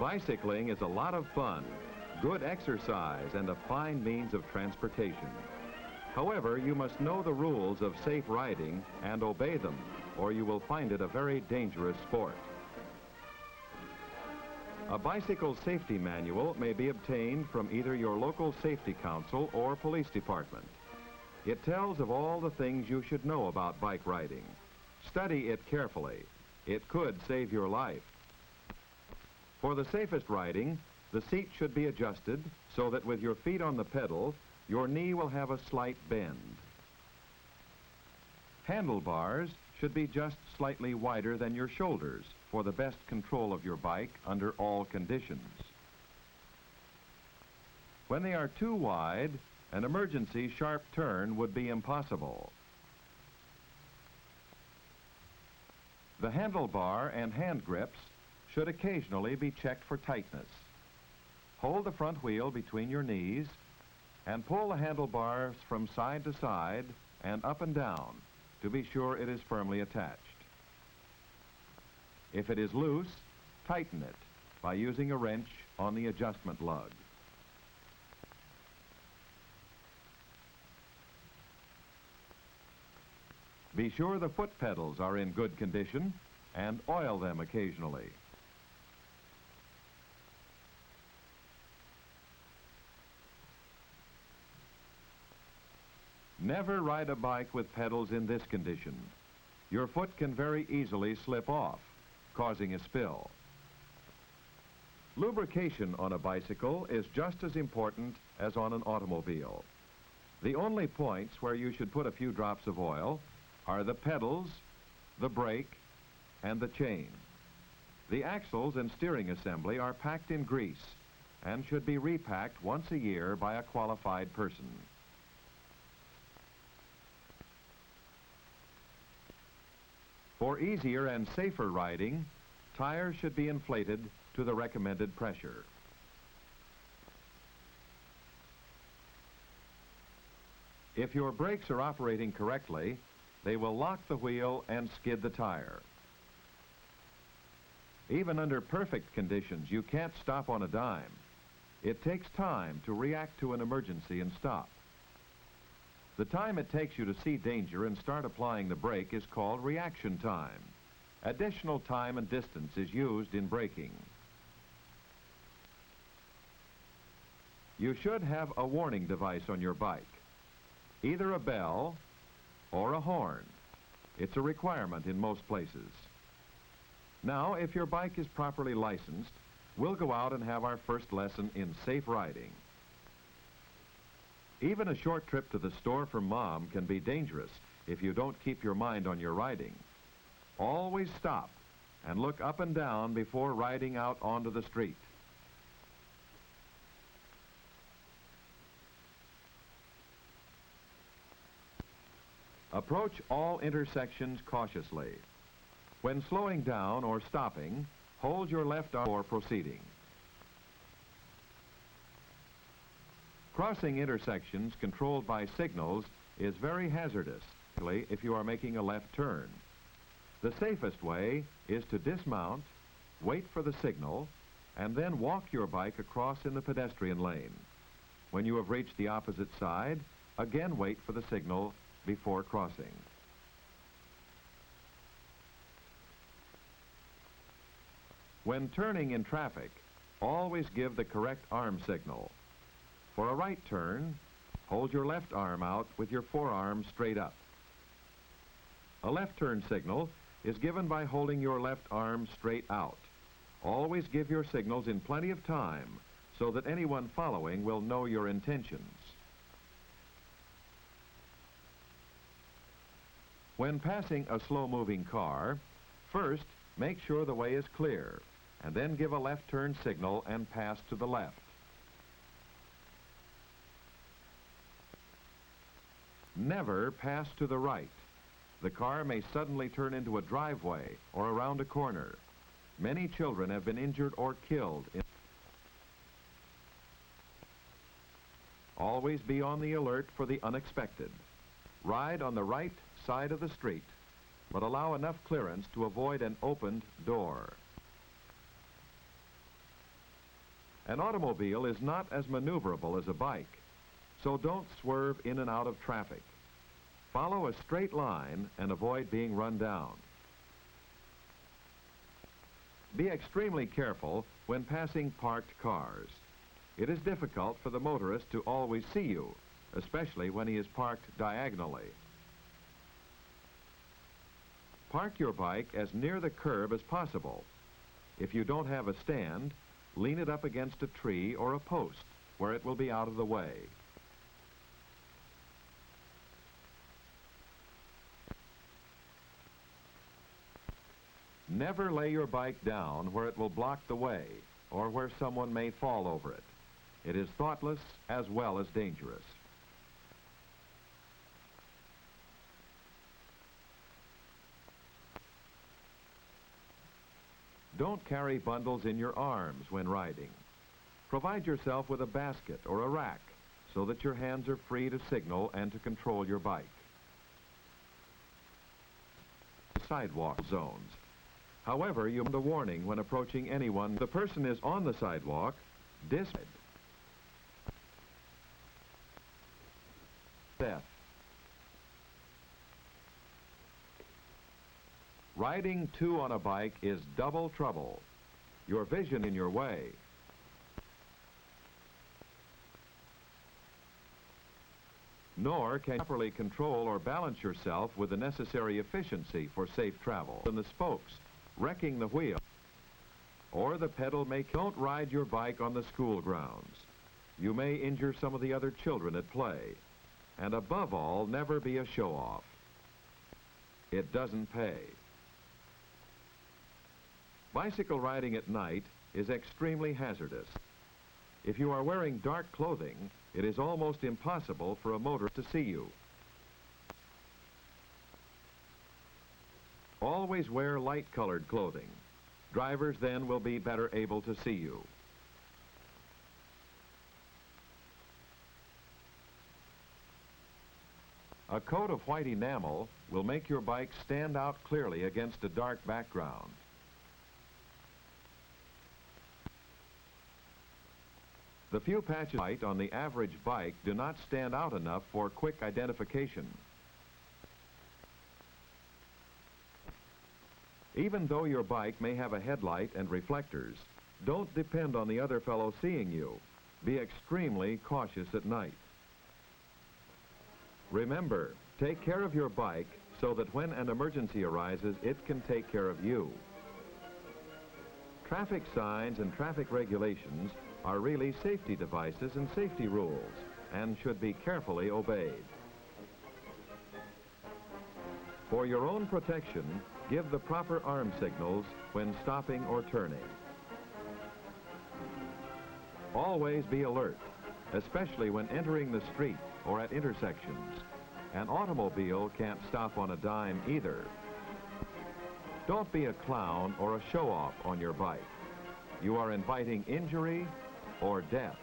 Bicycling is a lot of fun, good exercise, and a fine means of transportation. However, you must know the rules of safe riding and obey them, or you will find it a very dangerous sport. A bicycle safety manual may be obtained from either your local safety council or police department. It tells of all the things you should know about bike riding. Study it carefully. It could save your life. For the safest riding, the seat should be adjusted so that with your feet on the pedal, your knee will have a slight bend. Handlebars should be just slightly wider than your shoulders for the best control of your bike under all conditions. When they are too wide, an emergency sharp turn would be impossible. The handlebar and hand grips should occasionally be checked for tightness. Hold the front wheel between your knees and pull the handlebars from side to side and up and down to be sure it is firmly attached. If it is loose, tighten it by using a wrench on the adjustment lug. Be sure the foot pedals are in good condition and oil them occasionally. Never ride a bike with pedals in this condition. Your foot can very easily slip off, causing a spill. Lubrication on a bicycle is just as important as on an automobile. The only points where you should put a few drops of oil are the pedals, the brake, and the chain. The axles and steering assembly are packed in grease and should be repacked once a year by a qualified person. For easier and safer riding, tires should be inflated to the recommended pressure. If your brakes are operating correctly, they will lock the wheel and skid the tire. Even under perfect conditions, you can't stop on a dime. It takes time to react to an emergency and stop. The time it takes you to see danger and start applying the brake is called reaction time. Additional time and distance is used in braking. You should have a warning device on your bike, either a bell or a horn. It's a requirement in most places. Now, if your bike is properly licensed, we'll go out and have our first lesson in safe riding. Even a short trip to the store for Mom can be dangerous if you don't keep your mind on your riding. Always stop and look up and down before riding out onto the street. Approach all intersections cautiously. When slowing down or stopping, hold your left arm before proceeding. Crossing intersections controlled by signals is very hazardous, particularly if you are making a left turn. The safest way is to dismount, wait for the signal, and then walk your bike across in the pedestrian lane. When you have reached the opposite side, again wait for the signal before crossing. When turning in traffic, always give the correct arm signal. For a right turn, hold your left arm out with your forearm straight up. A left turn signal is given by holding your left arm straight out. Always give your signals in plenty of time so that anyone following will know your intentions. When passing a slow-moving car, first make sure the way is clear, and then give a left turn signal and pass to the left. Never pass to the right. The car may suddenly turn into a driveway or around a corner. Many children have been injured or killed. Always be on the alert for the unexpected. Ride on the right side of the street, but allow enough clearance to avoid an opened door. An automobile is not as maneuverable as a bike, so don't swerve in and out of traffic. Follow a straight line and avoid being run down. Be extremely careful when passing parked cars. It is difficult for the motorist to always see you, especially when he is parked diagonally. Park your bike as near the curb as possible. If you don't have a stand, lean it up against a tree or a post where it will be out of the way. Never lay your bike down where it will block the way or where someone may fall over it. It is thoughtless as well as dangerous. Don't carry bundles in your arms when riding. Provide yourself with a basket or a rack so that your hands are free to signal and to control your bike. Sidewalk zones. However, you need a warning when approaching anyone. The person is on the sidewalk. Death. Riding two on a bike is double trouble. Your vision in your way. Nor can you properly control or balance yourself with the necessary efficiency for safe travel. And the spokes, wrecking the wheel, or the pedal may... Don't ride your bike on the school grounds. You may injure some of the other children at play. And above all, never be a show-off. It doesn't pay. Bicycle riding at night is extremely hazardous. If you are wearing dark clothing, it is almost impossible for a motorist to see you. Always wear light-colored clothing. Drivers then will be better able to see you. A coat of white enamel will make your bike stand out clearly against a dark background. The few patches of white on the average bike do not stand out enough for quick identification. Even though your bike may have a headlight and reflectors, don't depend on the other fellow seeing you. Be extremely cautious at night. Remember, take care of your bike so that when an emergency arises, it can take care of you. Traffic signs and traffic regulations are really safety devices and safety rules and should be carefully obeyed. For your own protection, give the proper arm signals when stopping or turning. Always be alert, especially when entering the street or at intersections. An automobile can't stop on a dime either. Don't be a clown or a show-off on your bike. You are inviting injury or death.